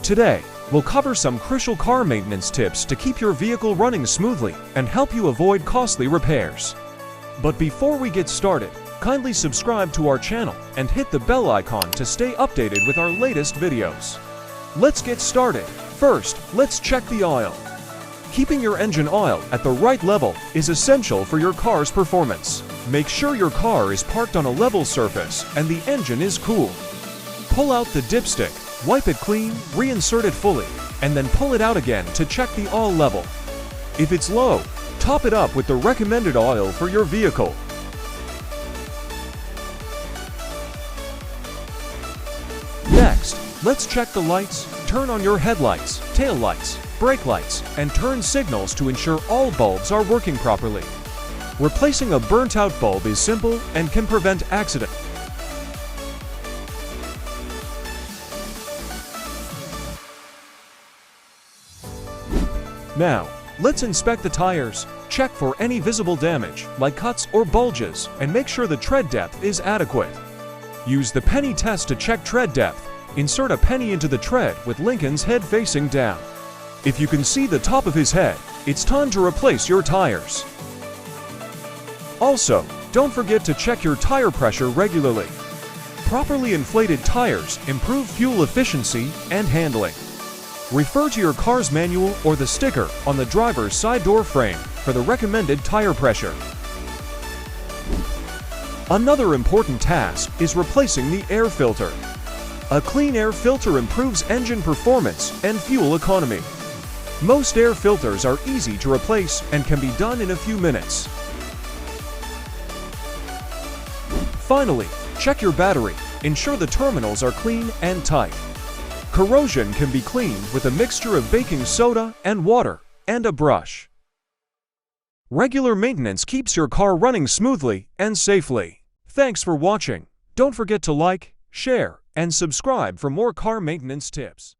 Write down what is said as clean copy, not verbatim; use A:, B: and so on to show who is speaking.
A: Today, we'll cover some crucial car maintenance tips to keep your vehicle running smoothly and help you avoid costly repairs. But before we get started, kindly subscribe to our channel and hit the bell icon to stay updated with our latest videos. Let's get started. First, let's check the oil. Keeping your engine oil at the right level is essential for your car's performance. Make sure your car is parked on a level surface and the engine is cool. Pull out the dipstick, wipe it clean, reinsert it fully, and then pull it out again to check the oil level. If it's low, top it up with the recommended oil for your vehicle. Next, let's check the lights. Turn on your headlights, tail lights, brake lights, and turn signals to ensure all bulbs are working properly. Replacing a burnt-out bulb is simple and can prevent accident. Now, let's inspect the tires. Check for any visible damage, like cuts or bulges, and make sure the tread depth is adequate. Use the penny test to check tread depth. Insert a penny into the tread with Lincoln's head facing down. If you can see the top of his head, it's time to replace your tires. Also, don't forget to check your tire pressure regularly. Properly inflated tires improve fuel efficiency and handling. Refer to your car's manual or the sticker on the driver's side door frame for the recommended tire pressure. Another important task is replacing the air filter. A clean air filter improves engine performance and fuel economy. Most air filters are easy to replace and can be done in a few minutes. Finally, check your battery. Ensure the terminals are clean and tight. Corrosion can be cleaned with a mixture of baking soda and water and a brush. Regular maintenance keeps your car running smoothly and safely. Thanks for watching. Don't forget to like, share, and subscribe for more car maintenance tips.